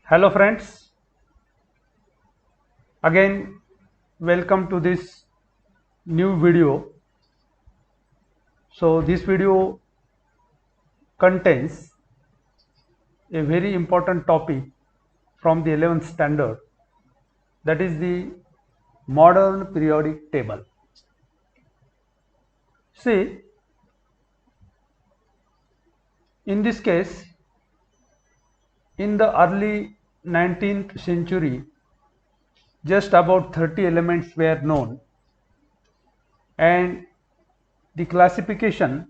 Hello friends, again welcome to this new video. So this video contains a very important topic from the 11th standard, that is the modern periodic table. See, in this case, in the early 19th century, just about 30 elements were known, and the classification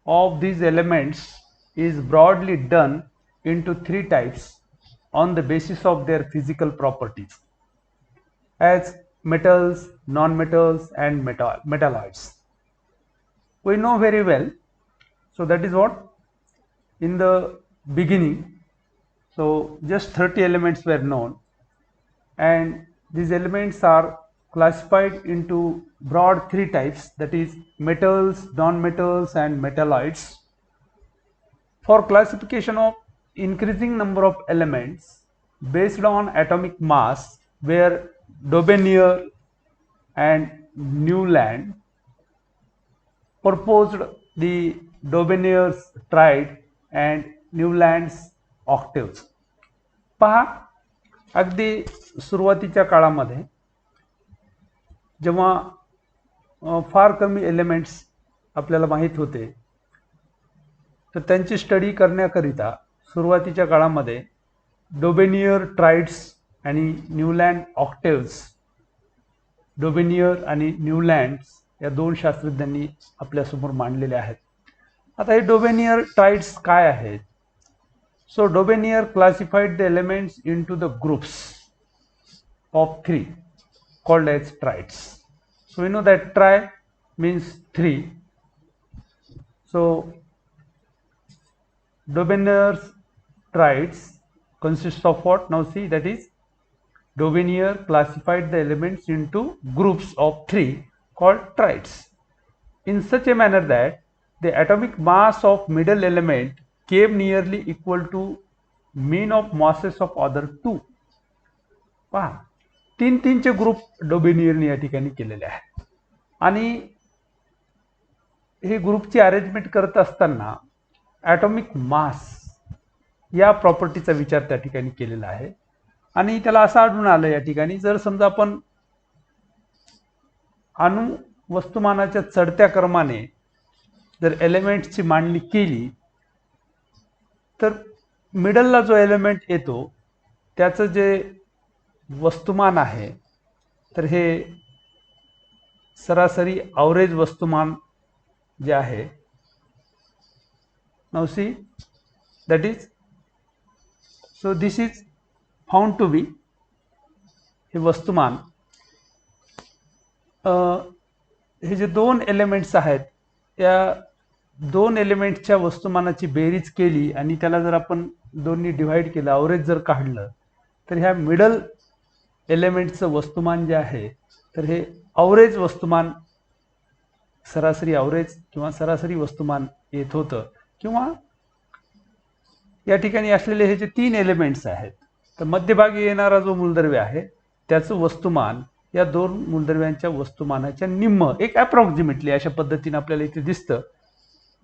of these elements is broadly done into three types on the basis of their physical properties as metals, non-metals and metalloids. We know very well, so that is what in the beginning, so just 30 elements were known, and these elements are classified into broad three types, that is metals, non-metals and metalloids. For classification of increasing number of elements based on atomic mass, where Daubigny and Newland proposed the Daubigny's triad and Newland's octaves. पहा, अगदी सुरुवातीच्या काळामध्ये जेव्हा फार कमी elements आपल्याला माहित होते, तर त्यांची स्टडी करण्याकरिता सुरुवातीच्या काळामध्ये डोबेनियर ट्राइड्स आणि न्यूलँड ऑक्टेव्स, डोबेनियर आणि न्यूलँड या दोन शास्त्रज्ञांनी आपल्यासमोर मांडलेले आहेत. आता हे डोबेनियर ट्राइड्स काय आहेत? So Daubigny classified the elements into the groups of three called as triads. So we know that tri means three. So Daubigny's triads consists of what? Now see, that is Daubigny classified the elements into groups of three called triads in such a manner that the atomic mass of middle element came nearly equal to mean of masses of other two. पहा, तीन तीनचे group डोबेनियरने या ठिकाणी केलेले आहेत, आणि हे ग्रुपची arrangement करत असताना ॲटॉमिक मास या प्रॉपर्टीचा विचार त्या ठिकाणी केलेला आहे. आणि त्याला असं आढळून आलं या ठिकाणी, जर समजा आपण अणु वस्तुमानाच्या चढत्या क्रमाने जर एलिमेंट्सची मांडणी केली, तर मिडलला जो एलिमेंट येतो त्याचं जे वस्तुमान आहे, तर हे सरासरी ॲव्हरेज वस्तुमान जे आहे, now see that is, so this is found to be, हे वस्तुमान हे जे दोन एलिमेंट्स आहेत, त्या दोन एलिमेंट्सच्या वस्तुमानाची बेरीज केली आणि त्याला जर आपण दोन्ही डिवाइड केलं, ॲव्हरेज जर काढलं, तर ह्या मिडल एलिमेंटचं वस्तुमान जे आहे, तर हे ॲव्हरेज वस्तुमान, सरासरी ॲव्हरेज किंवा सरासरी वस्तुमान येत होतं. किंवा या ठिकाणी असलेले हे जे तीन एलिमेंट्स आहेत, तर मध्यभागी येणारा जो मूलद्रव्य आहे त्याचं वस्तुमान या दोन मूलद्रव्यांच्या वस्तुमानाच्या निम्म, एक अप्रॉक्सिमेटली अशा पद्धतीने आपल्याला इथे दिसतं.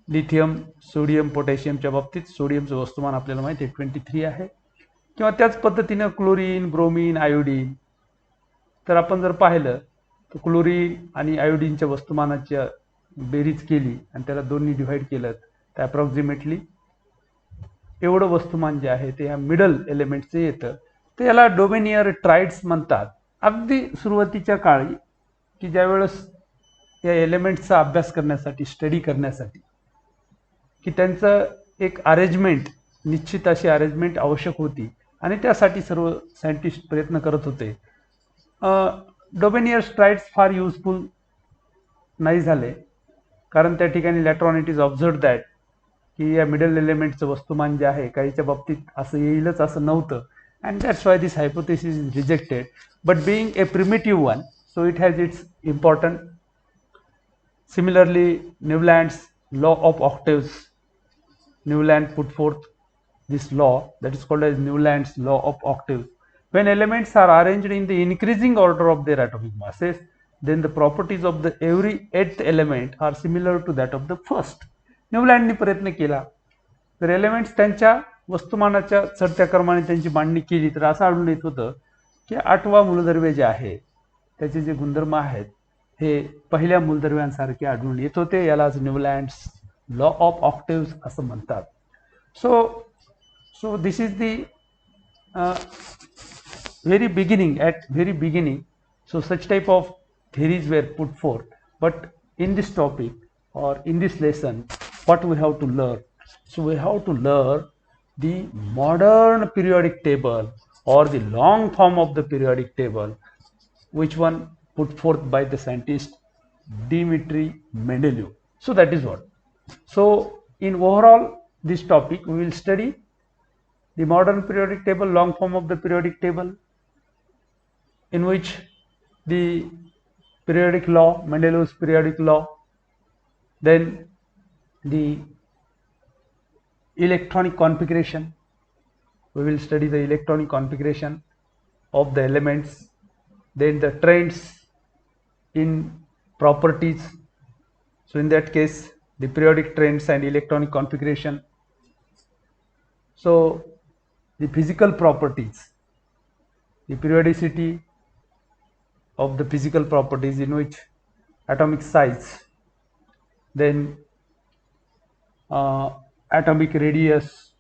लिथियम, सोडियम, पोटॅशियमच्या बाबतीत सोडियमचं वस्तुमान आपल्याला माहिती आहे 23 आहे. किंवा त्याच पद्धतीनं क्लोरीन, ब्रोमीन, आयोडीन, तर आपण जर पाहिलं तर क्लोरीन आणि आयोडीनच्या वस्तुमानाच्या बेरीज केली आणि त्याला दोन्ही डिवाइड केलं, तर अप्रॉक्सिमेटली एवढं वस्तुमान जे आहे ते ह्या मिडल एलिमेंटचं येतं. तर याला डोबेनियर ट्राइड्स म्हणतात. अगदी सुरुवातीच्या काळी की ज्यावेळेस या एलिमेंट्सचा अभ्यास करण्यासाठी, स्टडी करण्यासाठी, की त्यांचं एक अरेंजमेंट, निश्चित अशी अरेंजमेंट आवश्यक होती आणि त्यासाठी सर्व सायंटिस्ट प्रयत्न करत होते. डोबेनियर ट्राइड्स फार युजफुल नाही झाले, कारण त्या ठिकाणी later on it is observe that की या मिडल एलिमेंटचं वस्तुमान जे आहे काहीच्या बाबतीत असं येईलच असं नव्हतं, and that's why this hypothesis is rejected, but being A primitive one, so it has its important. Similarly, Newland's law of octaves, Newland put forth this law that is called as Newland's law of octaves. When elements are arranged in the increasing order of their atomic masses, then the properties of the every eighth element are similar to that of the first. न्यूलँडने प्रयत्न केला तर elements त्यांच्या वस्तुमानाच्या चढत्या क्रमाने त्यांची मांडणी केली तर असं आढळून येत होतं की 8वा मूलद्रव्य जे आहे त्याचे जे गुणधर्म आहेत हे पहिल्या मूलद्रव्यांसारखे आढळून येत होते. यालाच न्यूलँड्स लॉ ऑफ ऑक्टेव्स असं म्हणतात. So this is the very beginning. So such type of theories were put forth. But in this topic or in this lesson, what we have to learn? So we have to learn the modern periodic table or the long form of the periodic table, which one put forth by the scientist Dmitry Mendeleev. So that is what. So in overall this topic, we will study the modern periodic table, long form of the periodic table, in which the periodic law, Mendeleev's periodic law, then the electronic configuration. We will study the electronic configuration of the elements, then the trends in properties. So in that case, the periodic trends and electronic configuration. So the physical properties, the periodicity of the physical properties, in which atomic size, then atomic radius,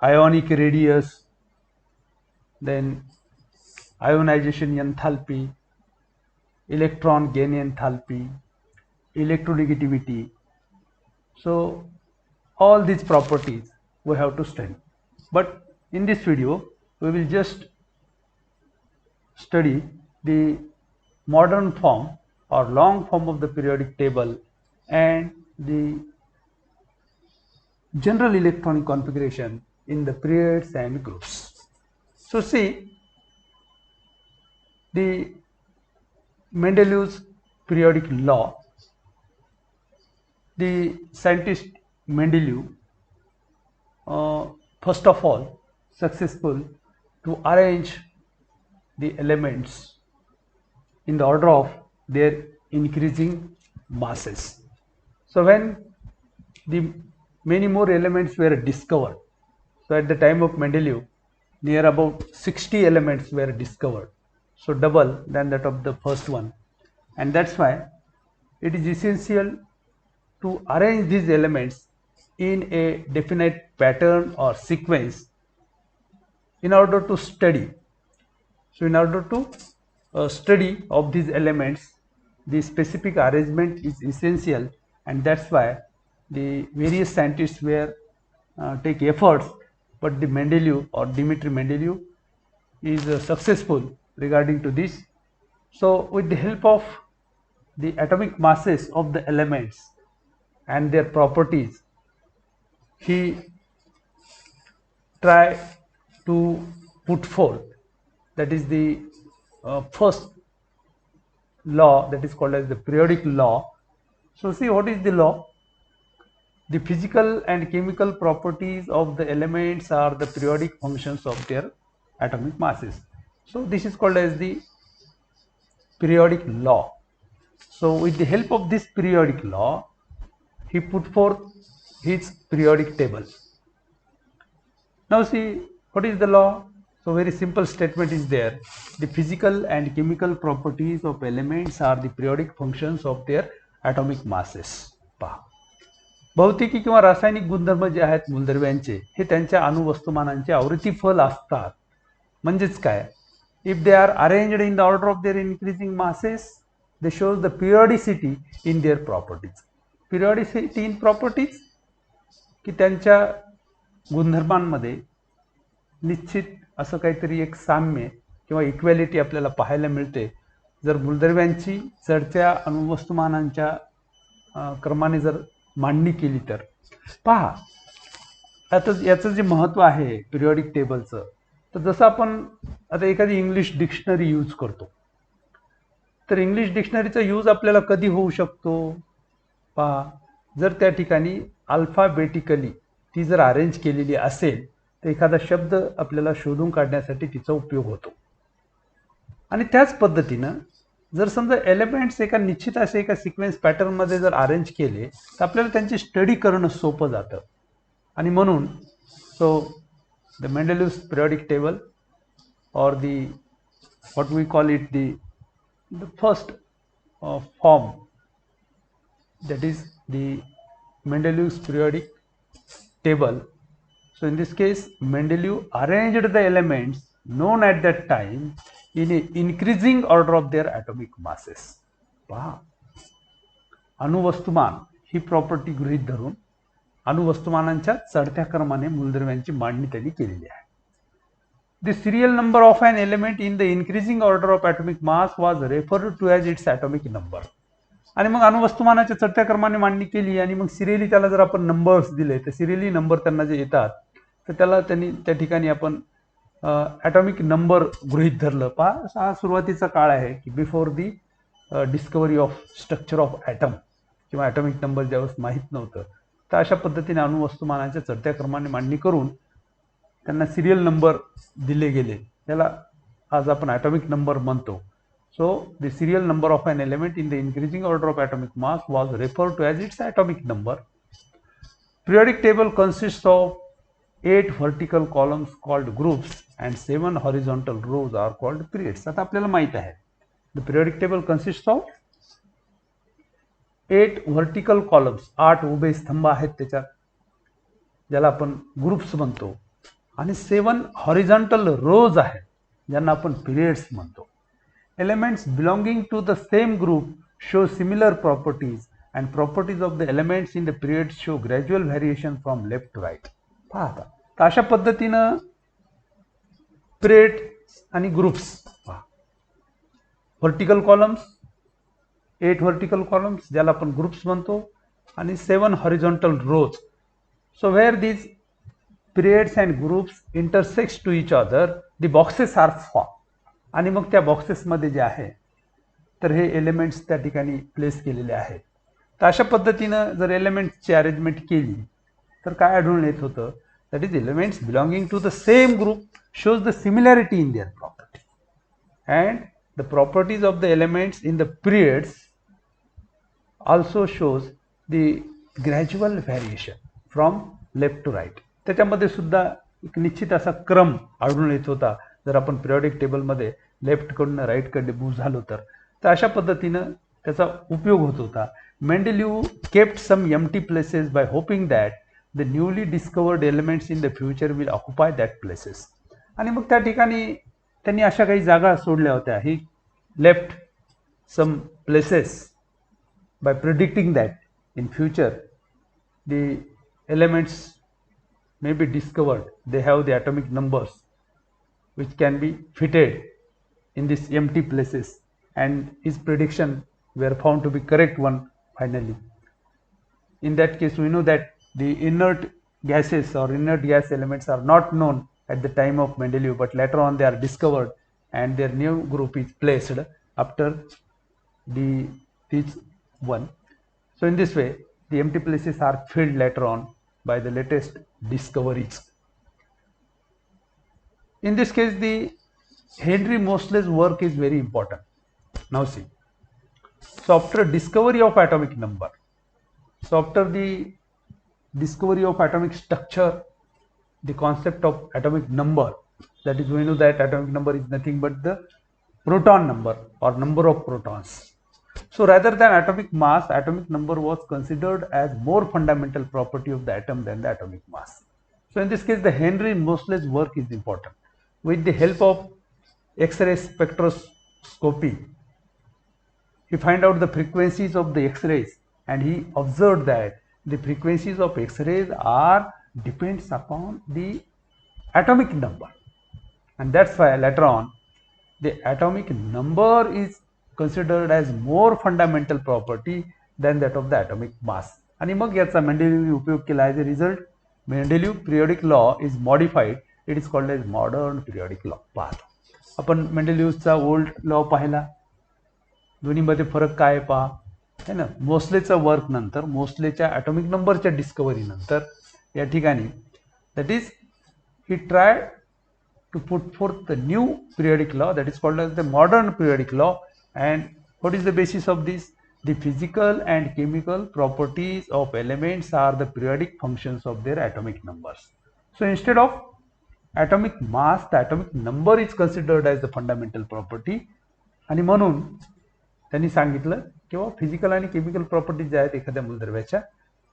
ionic radius, then ionization enthalpy, electron gain enthalpy, electronegativity. So all these properties we have to study. But in this video, we will just study the modern form or long form of the periodic table and the general electronic configuration in the periods and groups. So see, the Mendeleev's periodic law, the scientist Mendeleev first of all successful to arrange the elements in the order of their increasing masses. So when the many more elements were discovered, so at the time of Mendeleev, near about 60 elements were discovered, so double than that of the first one, and that's why it is essential to arrange these elements in a definite pattern or sequence in order to study. So in order to study of these elements, the specific arrangement is essential, and that's why the various scientists were take efforts, but the Mendeleev or Dmitry Mendeleev is successful regarding to this. So with the help of the atomic masses of the elements and their properties, he tried to put forth, that is the first law, that is called as the periodic law. So see, what is the law? The physical and chemical properties of the elements are the periodic functions of their atomic masses. So this is called as the periodic law. So with the help of this periodic law, he put forth his periodic table. Now see, what is the law? So very simple statement is there. The physical and chemical properties of elements are the periodic functions of their atomic masses. पहा, भौतिकी किंवा रासायनिक गुणधर्म जे आहेत मूलद्रव्यांचे हे त्यांच्या अणुवस्तुमानांचे आवृत्तीफल असतात. म्हणजेच काय, if they are arranged in the order of their increasing masses, they shows the periodicity in their properties. Periodicity in properties की त्यांच्या गुणधर्मांमध्ये निश्चित असं काहीतरी एक साम्य किंवा इक्वॅलिटी आपल्याला पाहायला मिळते जर मूलद्रव्यांची चढत्या अणुवस्तुमानांच्या क्रमाने जर मांडणी केली तर. पहा, आता याचं जे महत्त्व आहे पिरियॉडिक टेबलचं, तर जसं आपण आता एखादी इंग्लिश डिक्शनरी यूज करतो, तर इंग्लिश डिक्शनरीचा यूज आपल्याला कधी होऊ शकतो? पहा, जर त्या ठिकाणी अल्फाबेटिकली ती जर अरेंज केलेली असेल तर एखादा शब्द आपल्याला शोधून काढण्यासाठी तिचा उपयोग होतो. आणि त्याच पद्धतीनं जर समजा एलिमेंट्स एका निश्चित असे एका सिक्वेन्स पॅटर्नमध्ये जर अरेंज केले तर आपल्याला त्यांची स्टडी करणं सोपं जातं. आणि म्हणून so the Mendeleev's periodic table or the what we call it the first form, that is the Mendeleev's periodic table. So in this case Mendeleev arranged the elements known at that time in a increasing order of their atomic masses. पहा, अणुवस्तुमान ही property गृहीत धरून अणुवस्तुमानांच्या चढत्या क्रमाने मूलद्रव्यांची मांडणी त्यांनी केलेली आहे. The serial number of an element in the increasing order of atomic mass was referred to as its atomic number. आणि मग अणुवस्तुमानाच्या चढत्या क्रमाने मांडणी केली आणि मग सिरियली त्याला जर आपण नंबर्स दिले तर सिरियली नंबर त्यांना जे येतात तर त्याला त्यांनी त्या ठिकाणी आपण ॲटॉमिक नंबर गृहीत धरलं. पहा, हा सुरुवातीचा काळ आहे की before the discovery of structure of atom किंवा ॲटॉमिक नंबर ज्यावेळेस माहीत नव्हतं, तर अशा पद्धतीने अणुवस्तुमानाच्या चढत्या क्रमाने मांडणी करून त्यांना सिरियल नंबर दिले गेले, त्याला आज आपण ॲटॉमिक नंबर म्हणतो. So the serial number of an element in the increasing order of atomic mass was referred to as its atomic number. Periodic table consists of 8 vertical columns called groups and 7 horizontal rows are called periods. आता आपल्याला माहित आहे the periodic table consists of 8 vertical columns, 8 उभे स्तंभ आहेत त्याच्यात, ज्याला आपण ग्रुप्स म्हणतो, आणि 7 हॉरिझॉन्टल रोज आहेत ज्यांना आपण पिरियड्स म्हणतो. Elements belonging to the same group show similar properties and properties of the elements in the periods show gradual variation from left to right. पाहता, तर अशा पद्धतीनं पिरियड आणि ग्रुप्स पहा, व्हर्टिकल कॉलम्स, 8 व्हर्टिकल कॉलम्स ज्याला आपण groups म्हणतो, आणि 7 horizontal rows. So where these periods and groups intersects to each other, the boxes are formed. आणि मग त्या बॉक्सेसमध्ये जे आहे तर हे एलिमेंट्स त्या ठिकाणी प्लेस केलेले आहेत. तर अशा पद्धतीनं जर एलिमेंट्सची अरेंजमेंट केली तर काय आढळून येत होतं, that is elements belonging to the same group shows the similarity in their property and the properties of the elements in the periods also shows the gradual variation from left to right. त्याच्यामध्ये सुद्धा एक निश्चित असा क्रम आढळून येत होता जर आपण पिरियडिक टेबलमध्ये लेफ्टकडून राईटकडे मूव्ह झालो तर. तर अशा पद्धतीनं त्याचा उपयोग होत होता. Mendeleev kept some empty places by hoping that the newly discovered elements in the future will occupy that places. आणि मग त्या ठिकाणी त्यांनी अशा काही जागा सोडल्या होत्या. He left some places by predicting that in future the elements may be discovered, they have the atomic numbers which can be fitted in these empty places, and his prediction were found to be correct one finally. In that case we know that the inert gases or inert gas elements are not known at the time of Mendeleev, but later on they are discovered and their new group is placed after this one. So in this way the empty places are filled later on by the latest discoveries. In this case the Henry Moseley's work is very important. Now see, so after discovery of atomic number, so after the discovery of atomic structure, the concept of atomic number, that is we know that atomic number is nothing but the proton number or number of protons. So rather than atomic mass, atomic number was considered as more fundamental property of the atom than the atomic mass. So in this case the Henry Moseley's work is important. With the help of X-ray spectroscopy, he find out the frequencies of the X-rays, and he observed that the frequencies of X-rays are depends upon the atomic number, and that's why later on the atomic number is considered as more fundamental property than that of the atomic mass. आणि मग याचा मेंडेलिव्हने उपयोग केला. As a result Mendeleev periodic law is modified, it is called as modern periodic law. पाहता आपण मेंडेलिव्हचा old law पाहिला, दोन्हीमध्ये फरक काय पहा, है ना. मोस्लेचा वर्क नंतर, मोस्लेच्या ॲटॉमिक नंबरच्या डिस्कवरी नंतर या ठिकाणी that is he tried to put forth the new periodic law that is called as the modern periodic law. And what is the basis of this? The physical and chemical properties of elements are the periodic functions of their atomic numbers. So instead of atomic mass, the atomic number is considered as the fundamental property. आणि म्हणून त्यांनी सांगितलं किंवा physical आणि chemical properties ज्या आहेत एखाद्या मूलद्रव्याच्या,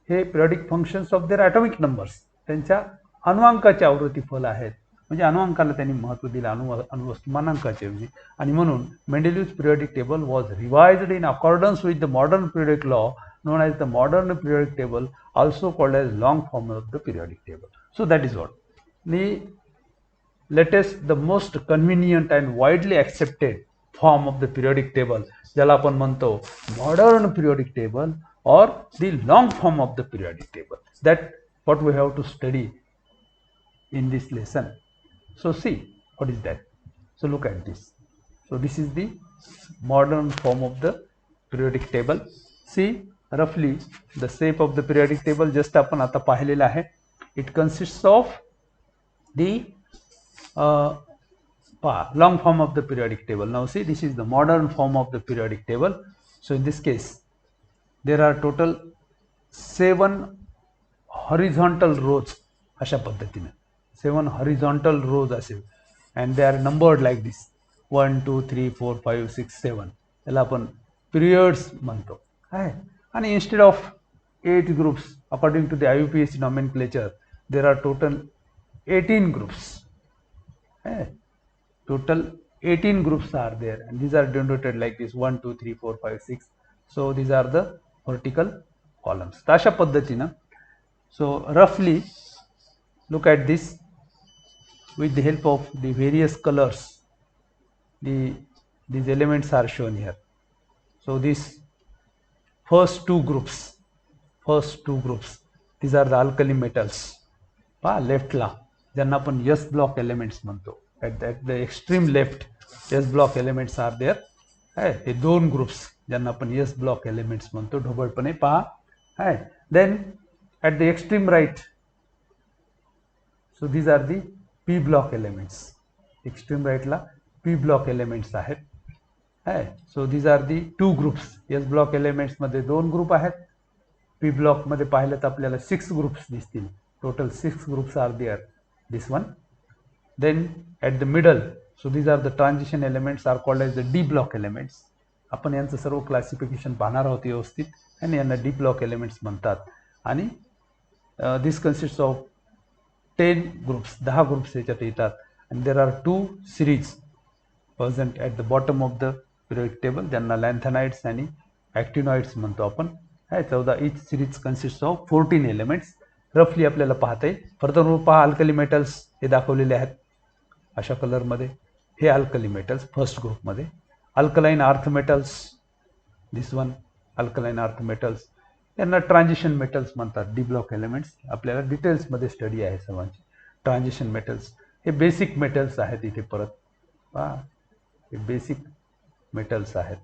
हे periodic functions of their atomic numbers, त्यांच्या अणुअंकाच्या आवृत्ती फल आहेत. म्हणजे अणुअंकाला त्यांनी महत्त्व दिलं अणुवस्तुमानांकाच्या ऐवजी. आणि म्हणून Mendeleev's periodic table was revised in accordance with the modern periodic law known as the modern periodic table, also called as long form of the periodic table. So that is what the latest, the most convenient and widely accepted form of the periodic table, ज्याला आपण म्हणतो modern periodic table or the long form of the periodic table. That what we have to study in this lesson. So see what is that. So look at this. So this is the modern form of the periodic table. See roughly the shape of the periodic table just आपण आता पाहिलेलं आहे. It consists of the long form of the periodic table. Now see, this is the modern form of the periodic table. So in this case there are total 7 horizontal rows. अशा पद्धतीने 7 horizontal rows असेल, and they are numbered like this 1 2 3 4 5 6 7. याला आपण periods म्हणतो आहे. आणि instead of 8 groups according to the IUPAC nomenclature, there are total 18 groups. Total 18 groups are there, and these are denoted like this 1 2 3 4 5 6. So these are the vertical columns. अशा पद्धतीने. So roughly look at this with the help of the various colors. These elements are shown here. So these first two groups, these are the alkali metals. Left ला ज्यांना आपण S block elements म्हणतो. At the extreme left S block elements are there. हे दोन groups ज्यांना आपण S block elements म्हणतो ढोबळपणे पहा. Then at the extreme right, so these are the P block elements. Extreme right ला P block elements आहेत. So these are the two groups. S block elements मध्ये दोन ग्रुप आहेत. P block मध्ये पाहिलं तर आपल्याला 6 ग्रुप्स दिसतील. Total 6 groups are there. This one. Then at the middle, so these are the transition elements are called as the D block elements. आपण यांचं सर्व क्लासिफिकेशन पाहणार आहोत व्यवस्थित, आणि यांना D block elements म्हणतात. आणि this consists of 10 groups, 10 groups याच्यात येतात. and there are 2 series present at the bottom of the periodic table, ज्यांना lanthanides आणि actinoids म्हणतो आपण. 14. each series consists of 14 elements. रफली आपल्याला पाहता येईल. फर्दर पहा अल्कली मेटल्स हे दाखवलेले आहेत अशा कलर मध्ये. हे अल्कली मेटल्स फर्स्ट ग्रुप मध्ये. अल्कलाइन अर्थ मेटल्स, दिस वन अल्कलाइन अर्थ मेटल्स, यांना ट्रान्झिशन मेटल्स म्हणतात. डी ब्लॉक एलिमेंट्स आपल्याला डिटेल्स मध्ये स्टडी आहे सर्वांची. ट्रान्झिशन मेटल्स हे बेसिक मेटल्स आहेत. इथे परत पहा हे बेसिक मेटल्स आहेत.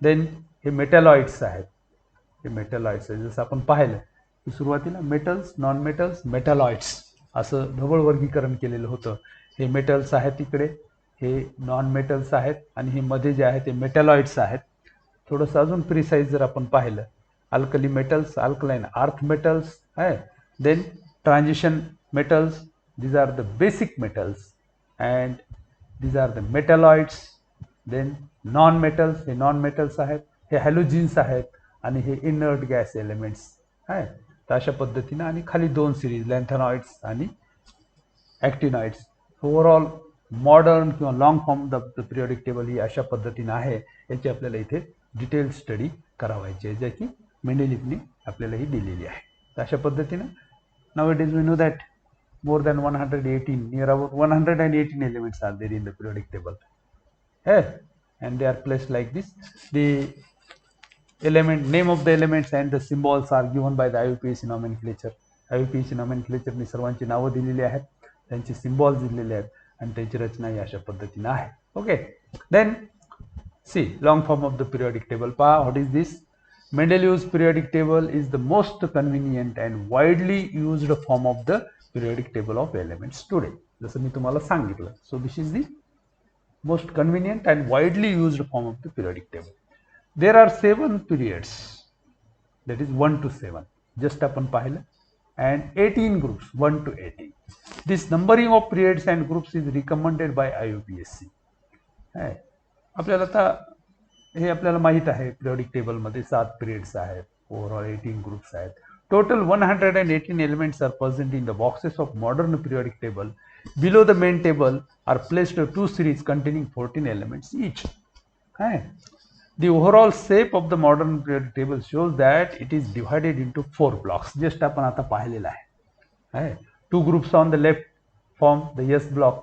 देन हे मेटॅलॉइड्स आहेत. हे मेटॅलॉइड्स आहे. जसं आपण पाहिलं की सुरुवातीला मेटल्स, नॉन मेटल्स, मेटॅलॉइड्स असं ढोबळ वर्गीकरण केलेलं होतं. हे मेटल्स आहेत इकडे, हे नॉन मेटल्स आहेत, आणि हे मध्ये जे आहे ते मेटॅलॉइड्स आहेत. थोडंसं अजून प्रिसाइज जर आपण पाहिलं, alkali metals, alkaline earth metals आहे. Then transition metals, these are the basic metals, and these are the metalloids. then non metals, हे नॉन मेटल्स आहेत, हे हॅलोजिन्स आहेत, आणि हे इनर्ट गॅस एलिमेंट्स आहे. तर अशा पद्धतीने. आणि खाली 2 सिरीज लॅन्थेनॉइड्स आणि ॲक्टिनॉइड्स. ओव्हरऑल मॉडर्न किंवा long form the periodic table ही अशा पद्धतीने आहे. याची आपल्याला इथे डिटेल स्टडी करावायची आहे, ज्याची मेंडेलिव्हने आपल्याला ही दिलेली आहे. तर अशा पद्धतीने nowadays we know that more than 118, near about 118 elements are there in the periodic table. And they are placed like this. The element, name of the elements and the symbols are given by the IUPAC nomenclature. IUPAC nomenclature ने सर्वांची नावं दिलेली आहेत, त्यांचे symbols दिलेले आहेत, आणि त्याची रचना ही अशा पद्धतीने आहे. Okay. Then see long form of the periodic table. पहा what is this. Mendeleev's periodic table is the most convenient and widely used form of the periodic table of elements today. जसं मी तुम्हाला सांगितलं. So this is the most convenient and widely used form of the periodic table. There are 7 periods, that is 1 to 7. Just आपण पाहिलं, and 18 groups 1 to 18. This numbering of periods and groups is recommended by IUPAC. आपल्याला आता हे आपल्याला माहित आहे, periodic table मध्ये 7 periods आहेत, ओव्हरऑल 18 ग्रुप्स आहेत. Total 118 elements are present in the boxes of modern periodic table. Below the main table are placed 2 series containing 14 elements each. The overall shape of the modern periodic table shows that it is divided into 4 blocks. Just आपण आता पाहिलेला आहे. 2 groups on the left form the S block,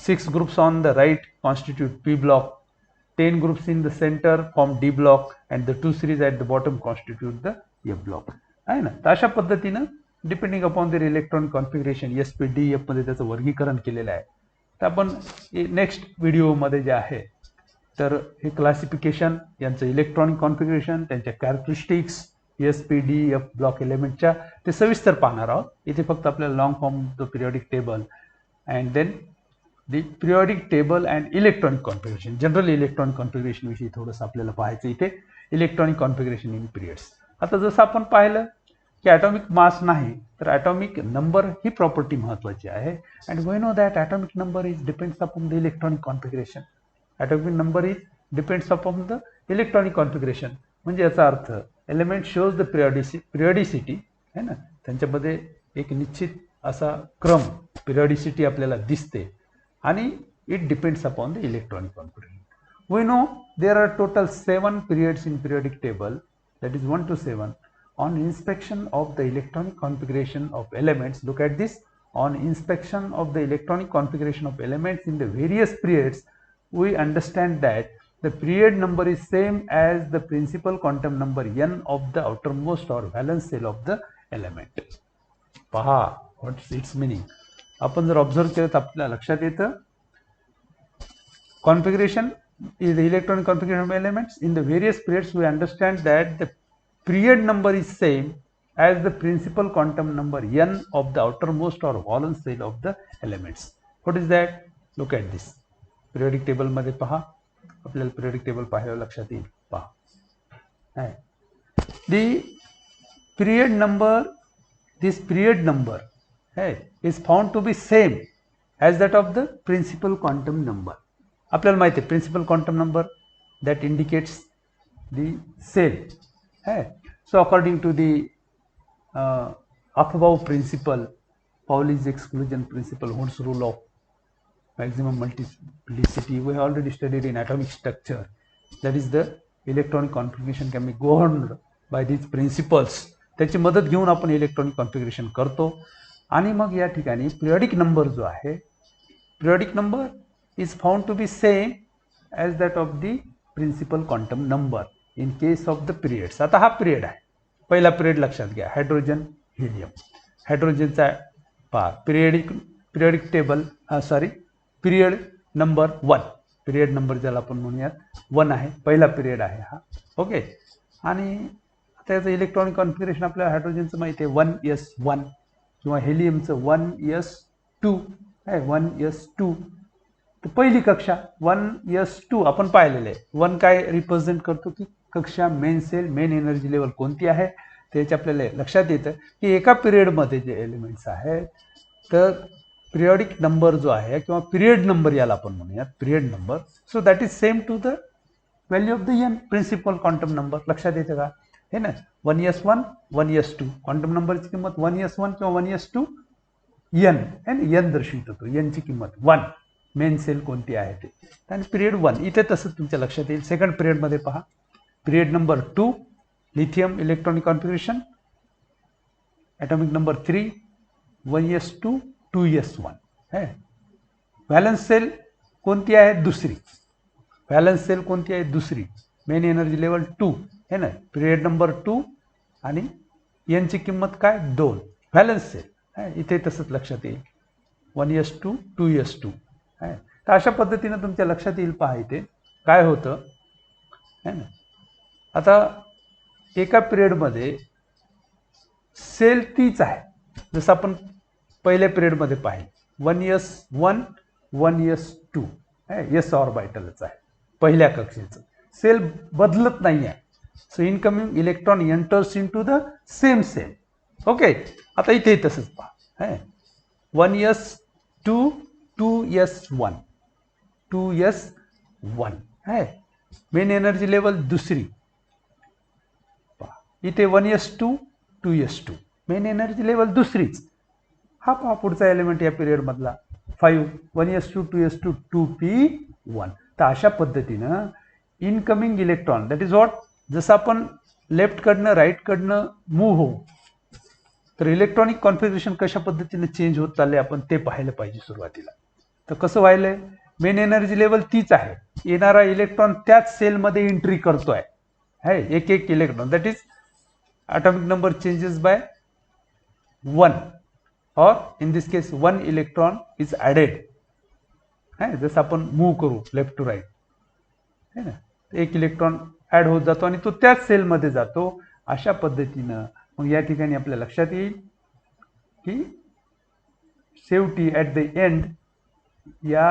6 groups on the right constitute P block, 10 groups in the center form D block, and the 2 series at the bottom constitute the F block. आहे ना. तर अशा पद्धतीनं depending upon their electronic configuration SPDF मध्ये त्याचं वर्गीकरण केलेलं आहे. तर आपण नेक्स्ट व्हिडिओमध्ये जे आहे तर हे क्लासिफिकेशन, यांचं इलेक्ट्रॉनिक कॉन्फिगरेशन, त्यांच्या कॅरेक्टरिस्टिक्स, SPDF ब्लॉक एलिमेंटच्या ते सविस्तर पाहणार आहोत. इथे फक्त आपल्याला long form the periodic table and then the periodic table and electronic configuration, general electronic configuration विषयी थोडंसं आपल्याला पाहायचं इथे. Electronic configuration in periods. आता जसं आपण पाहिलं की ॲटॉमिक मास नाही तर ॲटॉमिक नंबर ही प्रॉपर्टी महत्त्वाची आहे. And we know that atomic number is depends upon the electronic configuration. Atomic number is depends upon the electronic configuration. म्हणजे याचा अर्थ एलिमेंट शोज द पिरियडिसिटी आहे ना, त्यांच्यामध्ये एक निश्चित असा क्रम, पिरियडिसिटी आपल्याला दिसते आणि it depends upon the electronic configuration. We know there are total 7 periods in periodic table, that is 1 to 7. On inspection of the electronic configuration of elements, look at this. On inspection of the electronic configuration of elements in the various periods, we understand that the period number is same as the principal quantum number n of the outermost or valence shell of the element. पहा, what's its meaning? आपण जर observe केलं तर आपल्याला लक्षात येतं, configuration is the electronic configuration of elements in the various periods. We understand that the period number is same as the principal quantum number n of the outermost or valence shell of the elements. What is that? Look at this. Periodic table मध्ये पहा, आपल्याला periodic table पाहिल्यावर लक्षात येईल. पहा, the period number, this period number is found to be same as that of the principal quantum number. आपल्याला माहिती आहे principal quantum number that indicates the shell. So according to the above principle, Pauli's exclusion principle, Hund's rule of maximum multiplicity, we have already studied in atomic structure. That is the electronic configuration can be governed by these principles. त्याची मदत घेऊन आपण electronic configuration करतो. आणि मग या ठिकाणी periodic number जो आहे, periodic number is found to be same as that of the principal quantum number in case of the periods. आता हा पिरियड आहे, पहिला पिरियड लक्षात घ्या, हायड्रोजन हिलियम. हायड्रोजनचा पहा periodic table, period number 1, period number ज्याला आपण म्हणूयात 1 आहे, पहिला पिरियड आहे हा. ओके. आणि आता याचं इलेक्ट्रॉनिक कॉन्फिगरेशन आपल्याला हायड्रोजनचं माहिती आहे 1s1 किंवा हेलियमचं 1s2 आहे, 1s2. तर पहिली कक्षा 1s2 आपण पाहिलेलं आहे. 1 काय रिप्रेझेंट करतो की कक्षा, main shell, main energy level कोणती आहे त्याच्या आपल्याला लक्षात येतं की एका पिरियडमध्ये जे एलिमेंट्स आहेत तर पिरियडिक नंबर जो आहे किंवा पिरियड नंबर याला आपण म्हणूयात period number, so that is same to the value of the n, principal quantum number. लक्षात येतं का हे ना, 1s1 1s2 क्वांटम नंबरची किंमत 1s1 किंवा 1s2 एन आहे ना, एन दर्शवित होतो, एनची किंमत 1, मेन सेल कोणती आहे ते, आणि पिरियड 1 इथे तसंच तुमच्या लक्षात येईल. सेकंड पिरियडमध्ये पहा, period number 2 lithium electronic configuration, atomic number 3 1s2 2s1 है. व्हॅलन्स सेल कोणती आहे, दुसरी, व्हॅलन्स सेल कोणती आहे, दुसरी, मेन एनर्जी लेवल 2 है ना, पिरियड नंबर 2 आणि यांची किंमत काय 2, व्हॅलन्स सेल इथे तसंच लक्षात येईल 1s2 2s2 है. तर अशा पद्धतीनं तुमच्या लक्षात येईल. पहा इथे काय होतं है ना. आता एका पिरियडमध्ये सेल तीच आहे, जसं आपण पहिल्या पिरियडमध्ये पाहिजे 1s1 1s2 एस ऑर्बिटलच आहे पहिल्या कक्षेचं, सेल बदलत नाही आहे. So incoming electron enters into the same shell. Okay, आता इथे तसंच पहा 1s2 2s1 2s1 है. मेन एनर्जी लेवल दुसरी इथे 1s2 2s2 main energy level दुसरीच. हा पहा पुढचा एलिमेंट या पिरियड मधला 5 1s2 2s2 2p1. तर अशा पद्धतीनं incoming electron that is what, जसं आपण लेफ्ट कडनं राईट कडनं मूव्ह होऊ तर इलेक्ट्रॉनिक कॉन्फिगरेशन कशा पद्धतीने चेंज होत चालले आपण ते पाहायला पाहिजे सुरुवातीला. तर कसं व्हायलंय, मेन एनर्जी लेवल तीच आहे, येणारा इलेक्ट्रॉन त्याच सेलमध्ये एंट्री करतोय है, एक एक electron that is atomic number changes by 1 or in this case 1 electron is added है. जसं आपण मूव्ह करू लेफ्ट टू राईट है ना, एक इलेक्ट्रॉन ऍड होत जातो आणि तो त्याच सेलमध्ये जातो. अशा पद्धतीनं मग या ठिकाणी आपल्या लक्षात येईल की शेवटी ऍट द एंड या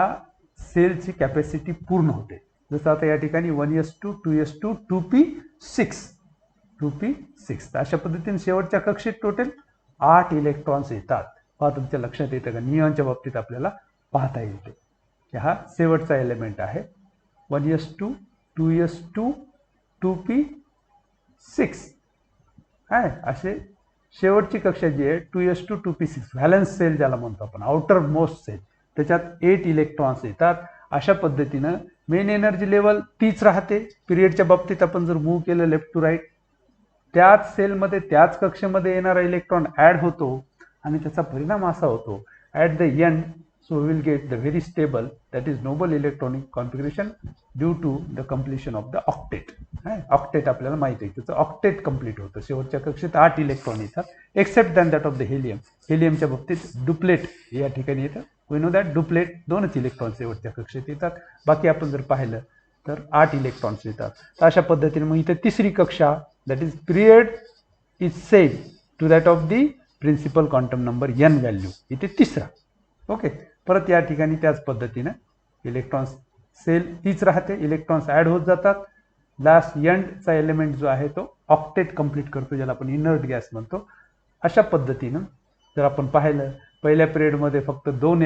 सेलची कॅपॅसिटी पूर्ण होते. जसं आता या ठिकाणी 1s2 2s2 2p6 2p6. अशा पद्धतीने शेवटच्या कक्षेत टोटल 8 इलेक्ट्रॉन्स येतात. पहा तुमच्या लक्षात येतं का, नियॉनच्या बाबतीत आपल्याला पाहता येते की हा शेवटचा एलिमेंट आहे 1s2 2s2 2p6 आहे. असे शेवटची कक्षा जी आहे 2s2 2p6 व्हॅलन्स सेल ज्याला म्हणतो आपण, आउटर मोस्ट सेल, त्याच्यात 8 इलेक्ट्रॉन्स येतात. अशा पद्धतीनं मेन एनर्जी लेवल तीच राहते. पिरियडच्या बाबतीत आपण जर मूव्ह केलं लेफ्ट टू राईट त्याच सेलमध्ये त्याच कक्षेमध्ये येणारा इलेक्ट्रॉन ऍड होतो आणि त्याचा परिणाम असा होतो at the end. So will get the very stable that is noble electronic configuration due to the completion of the octet. Octet आपल्याला माहिती आहे, त्याचं ऑक्टेट कम्प्लीट होतं. शेवटच्या कक्षेत 8 इलेक्ट्रॉन येतात except than that of the helium. हेलियमच्या बाबतीत डुप्लेट या ठिकाणी येतं. वी नो दॅट डुप्लेट 2च इलेक्ट्रॉन शेवटच्या कक्षेत येतात. बाकी आपण जर पाहिलं तर 8 इलेक्ट्रॉन्स येतात. तर अशा पद्धतीने मग इथे तिसरी कक्षा that is period is same to that of the principal quantum number n value. इथे तिसरा. ओके, परत या ठिकाणी त्याच पद्धतीने इलेक्ट्रॉन्स सेल तीच राहते, इलेक्ट्रॉन्स ऍड होत जातात. लास्ट एंडचा एलिमेंट जो आहे तो ऑक्टेट कंप्लीट करतो, ज्याला आपण इनर्ट गॅस म्हणतो. अशा पद्धतीनं जर आपण पाहिलं पहिल्या पिरियडमध्ये फक्त 2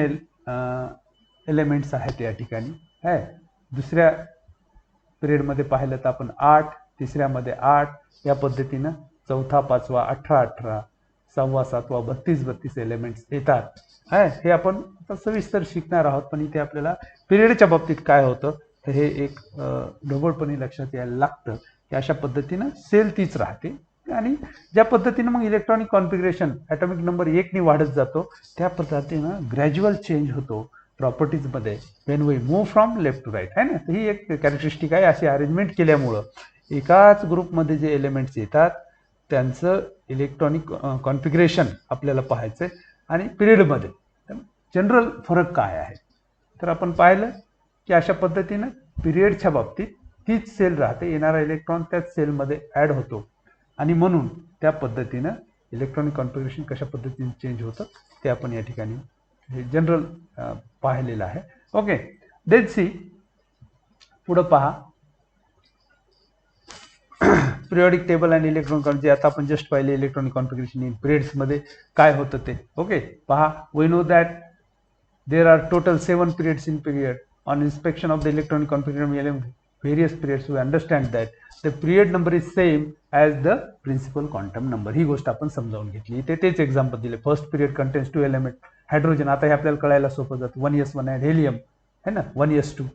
एलिमेंट्स आहेत या ठिकाणी आहे. दुसऱ्या पिरियडमध्ये पाहिलं तर आपण 8, तिसऱ्यामध्ये 8, या पद्धतीनं चौथा, पाचवा 18 18, 6वा 7वा 32 32 एलिमेंट्स येतात. हे आपण सविस्तर शिकणार आहोत, पण इथे आपल्याला पिरियडच्या बाबतीत काय होतं हे एक ढोबळपणे लक्षात यायला लागतं की अशा पद्धतीनं सेल तीच राहते आणि ज्या पद्धतीनं मग इलेक्ट्रॉनिक कॉन्फिगरेशन ॲटॉमिक नंबर 1 नी वाढत जातो त्या पद्धतीनं ग्रॅज्युअल चेंज होतो प्रॉपर्टीजमध्ये when we move from left to right आहे ना. ही एक कॅरेक्टरिस्टिक आहे. अशी अरेंजमेंट केल्यामुळं एकाच ग्रुपमध्ये जे एलिमेंट्स येतात त्यांचं इलेक्ट्रॉनिक कॉन्फिगरेशन आपल्याला पाहायचं आहे आणि पिरियडमध्ये जनरल फरक काय आहे तर आपण पाहिलं की अशा पद्धतीनं पिरियडच्या बाबतीत तीच सेल राहते, येणारा इलेक्ट्रॉन त्याच सेलमध्ये ॲड होतो आणि म्हणून त्या पद्धतीनं इलेक्ट्रॉनिक कॉन्फिगरेशन कशा पद्धतीने चेंज होतं ते आपण या ठिकाणी हे जनरल पाहिलेलं आहे. ओके, देन सी पुढं पहा पिरियडिक टेबल आणि इलेक्ट्रॉनिक जे आता आपण जस्ट पाहिले इलेक्ट्रॉनिक कॉन्फिगरेशन इन पिरियड्समध्ये काय होतं ते. ओके, पहा we know that there are total 7 periods in period. On inspection of the electronic configuration various periods we understand that the period number is same as the principal quantum number. ही गोष्ट आपण समजावून घेतली. इथे तेच example दिले. First period contains 2 element hydrogen. आता हे आपल्याला कळायला सोपं जातं. 1s1 and helium है ना 1s2.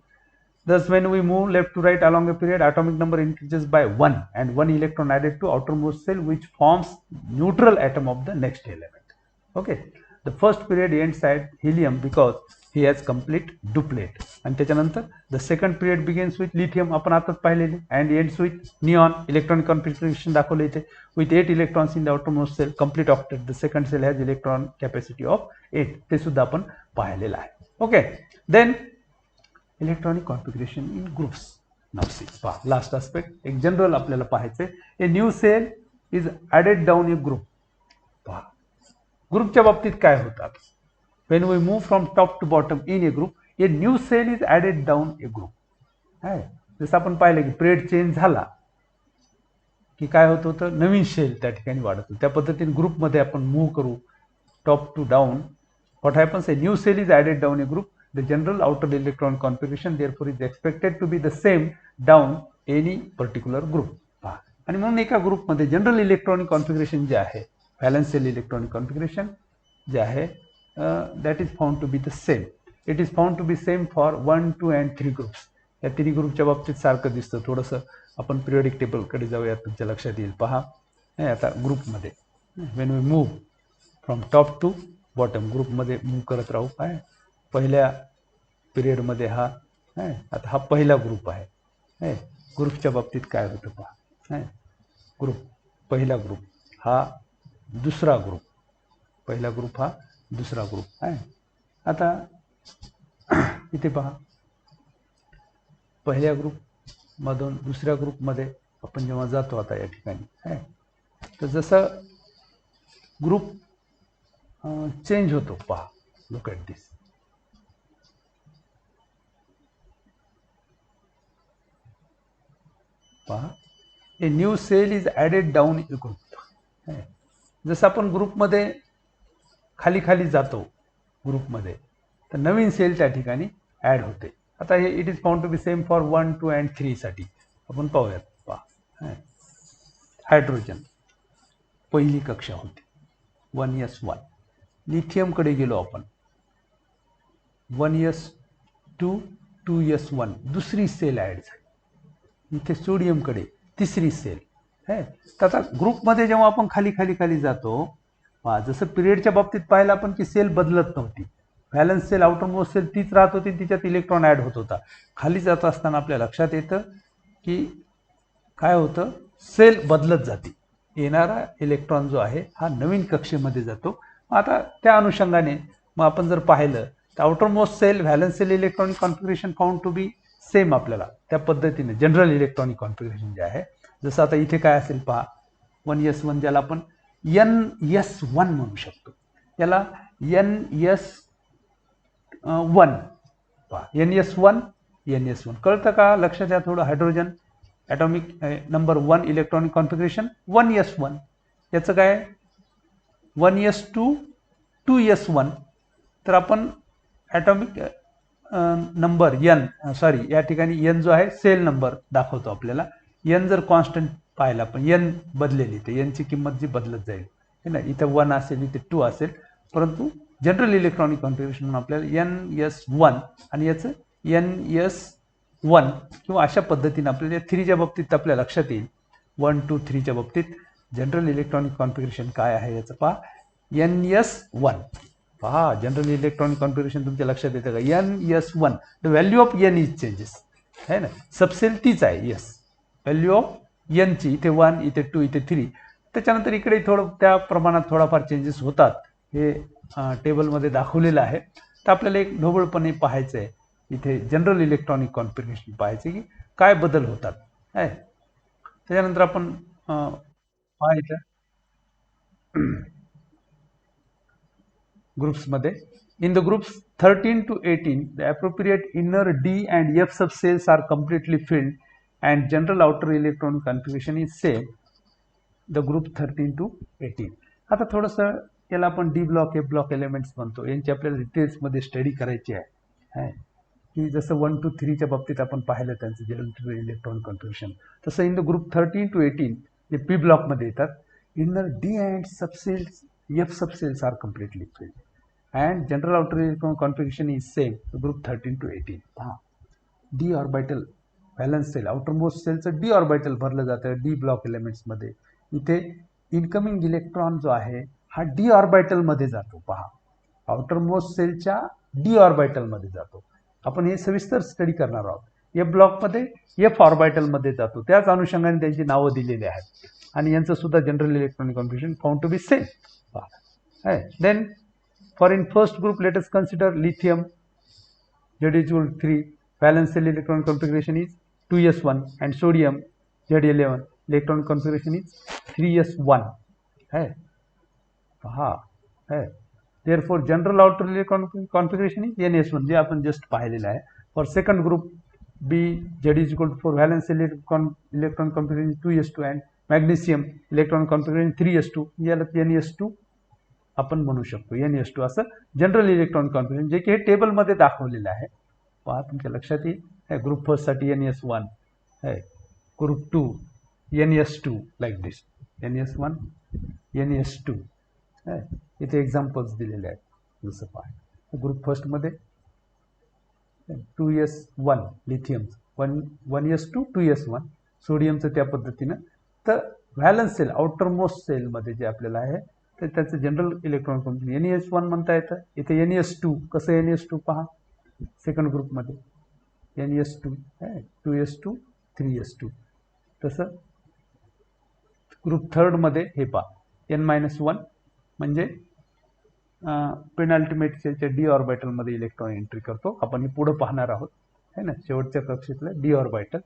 Thus when we move left to right along a period atomic number increases by 1 and 1 electron added to outermost cell which forms neutral atom of the next element. Okay, the first period ends at helium because he has complete duplet and त्याच्यानंतर the second period begins with lithium आपण आताच पाहिलेले and ends with neon. electronic configuration दाखवले इथे with 8 electrons in the outermost cell complete octet. the second cell has electron capacity of 8 ते सुद्धा आपण पाहिलेलं आहे. Okay, then electronic configuration in groups. Now see. पहा लास्ट आस्पेक्ट एक general आपल्याला पाहायचंय. A new shell is added down a group. पहा ग्रुपच्या बाबतीत काय होतात, when we move from top to bottom in a group, a new shell is added down a group. आहे जसं आपण पाहिलं की पिरियड चेंज झाला की काय होत होतं, नवीन सेल त्या ठिकाणी वाढत होतं. त्या पद्धतीने ग्रुपमध्ये आपण मूव्ह करू top to down. What happens, a new shell is added down a group. The general outer electron configuration therefore is expected to be the same down any particular group. आणि म्हणून एका ग्रुपमध्ये जनरल इलेक्ट्रॉनिक कॉन्फिगरेशन जे आहे, valence shell electronic configuration जे आहे that is found to be the same. It is found to be same for 1, 2 and 3 groups. या तिन्ही ग्रुपच्या बाबतीत सारखं दिसतं. थोडंसं आपण पिरियडिक टेबलकडे जाऊयात, तुमच्या लक्षात येईल. पहा आता ग्रुपमध्ये when we move from top to bottom ग्रुपमध्ये मूव्ह करत राहू. काय पहिल्या पिरियडमध्ये हा आहे, आता हा पहिला ग्रुप आहे. ग्रुपच्या बाबतीत काय होतं पहा, ग्रुप पहिला ग्रुप हा दुसरा ग्रुप, पहिला ग्रुप हा दुसरा ग्रुप आहे. आता इथे पहा पहिल्या ग्रुपमधून दुसऱ्या ग्रुपमध्ये आपण जेव्हा जातो आता या ठिकाणी आहे, तर जसं ग्रुप चेंज होतो. पहा लुक ॲट दिस. पहा a new shell is added down a group. जसं आपण ग्रुपमध्ये खाली खाली जातो ग्रुपमध्ये, तर नवीन सेल त्या ठिकाणी ॲड होते. आता हे it is found to be same for 1, 2 and 3 साठी आपण पाहूयात. पहा हायड्रोजन पहिली कक्षा होती 1s1. लिथियमकडे गेलो आपण 1s2, 2s1 दुसरी सेल ॲड झाली. इथे सोडियमकडे तिसरी सेल आहे. तर आता ग्रुपमध्ये जेव्हा आपण खाली खाली खाली जातो, जसं पिरियडच्या बाबतीत पाहिलं आपण की सेल बदलत नव्हती. व्हॅलन्स सेल आउटरमोस्ट सेल तीच राहत होती, तिच्यात इलेक्ट्रॉन ॲड होत होता. खाली जात असताना आपल्या लक्षात येतं की काय होतं, सेल बदलत जाते. येणारा इलेक्ट्रॉन जो आहे हा नवीन कक्षेमध्ये जातो. आता त्या अनुषंगाने मग आपण जर पाहिलं तर outermost shell valence shell electronic configuration found to be same. आपल्याला त्या पद्धतीने जनरल इलेक्ट्रॉनिक कॉन्फिगरेशन जे आहे, जसं आता इथे काय असेल पहा 1s1 ज्याला आपण NS1 म्हणू शकतो, याला NS1 पहा NS1 कळतं का? लक्षात द्या थोडं. Hydrogen atomic number 1 electronic configuration 1s1. याचं काय 1s2, 2s1. तर आपण ॲटॉमिक नंबर या ठिकाणी एन जो आहे सेल नंबर दाखवतो आपल्याला. एन जर कॉन्स्टंट पाहिला पण एन बदलेली, तर एनची किंमत जी बदलत जाईल है ना. इथं 1 असेल, इथे 2 असेल, परंतु जनरल इलेक्ट्रॉनिक कॉन्फिगरेशन म्हणून आपल्याला NS1 आणि याचं NS1 किंवा अशा पद्धतीने आपल्याला 3च्या बाबतीत आपल्या लक्षात येईल. 1, 2, 3च्या बाबतीत जनरल इलेक्ट्रॉनिक कॉन्फिगरेशन काय आहे याचं पहा NS1. पहा जनरल इलेक्ट्रॉनिक कॉन्फिगरेशन तुमच्या लक्षात येतं का? NS1 the value of n is changes है ना. सबसेल तीच आहे. येस, व्हॅल्यू ऑफ एनची इथे 1, इथे 2, इथे 3. त्याच्यानंतर इकडे थोडं त्या प्रमाणात थोडाफार चेंजेस होतात. हे टेबलमध्ये दाखवलेलं आहे. तर आपल्याला एक ढोबळपणे पाहायचं आहे इथे जनरल इलेक्ट्रॉनिक कॉन्फिगरेशन पाहायचे की काय बदल होतात आहे. त्याच्यानंतर आपण पाहायचं ग्रुप्समध्ये. In the groups 13 to 18, the appropriate inner D and F subcells are completely filled and general outer electronic configuration is same. The group 13 to 18. आता थोडंसं याला आपण D block, F block elements म्हणतो. यांची आपल्याला डिटेल्समध्ये स्टडी करायची आहे की जसं 1 to 3च्या बाबतीत आपण पाहिलं त्यांचं जनरल इलेक्ट्रॉनिक कॉन्फिगरेशन, तसं इन द ग्रुप 13 to 18 जे पी ब्लॉकमध्ये येतात, inner d and subshells f subshells are completely filled and general outer electron configuration is same. The group 13 to 18. पहा d orbital valence shell outermost सेलचं d orbital भरलं जातं d block एलिमेंट्समध्ये. इथे incoming electron जो आहे हा d ऑर्बिटलमध्ये जातो. पहा आउटरमोस्ट सेलच्या d ऑर्बिटलमध्ये जातो. आपण हे सविस्तर स्टडी करणार आहोत. एफ ब्लॉकमध्ये एफ ऑर्बिटलमध्ये जातो. त्याच अनुषंगाने त्यांची नावं दिलेली आहेत आणि यांचं सुद्धा general electronic configuration found to be same. पहा then for in first group let us consider lithium Z=3. Valence cell electron configuration is 2s1 and sodium Z11 electron configuration is 3s1 है, हाँ है. Therefore general outer electron configuration is ns1 जे आपण just पाहिलेलं आहे. For second group B Z is equal to for valence electron configuration 2s2 and magnesium electron configuration 3s2 याला ns2 आपण म्हणू शकतो. ns2 असं जनरल इलेक्ट्रॉन कॉन्फिगरेशन जे की हे टेबलमध्ये दाखवलेलं आहे. पहा तुमच्या लक्षात येईल. ग्रुप फर्स्ट साठी ns1 है, ग्रुप 2 ns2 लाईक दिस, ns1 ns2 है. इथे एक्झाम्पल्स दिलेले आहेत. जसं पहा ग्रुप फर्स्ट मध्ये 2s1 लिथियम 1s2 2s1 सोडियमचं त्या पद्धतीनं. तर valence shell outermost shell मध्ये जे आपल्याला आहे तर त्याचं जनरल इलेक्ट्रॉन कॉन्फिगरेशन ns1 म्हणता येतं. इथे ns2 कसं ns2 पहा सेकंड ग्रुपमध्ये ns2 आहे, 2s2 3s2. तसं ग्रुप थर्डमध्ये हे पहा n-1 म्हणजे पेनल्टिमेट सेलच्या डी ऑर्बिटलमध्ये इलेक्ट्रॉन एंट्री करतो. आपण हे पुढे पाहणार आहोत है ना, शेवटच्या कक्षेतलं डी ऑर्बिटल.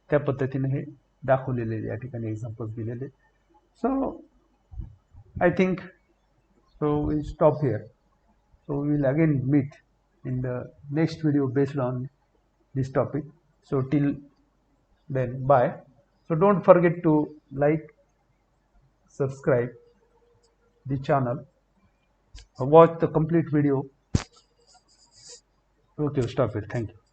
त्या पद्धतीने हे दाखवलेले या ठिकाणी एक्झाम्पल्स दिलेले. So I think so we'll stop here. So we will again meet in the next video based on this topic. So till then, bye. So don't forget to like, subscribe the channel, watch the complete video. Okay, stop it. Thank you.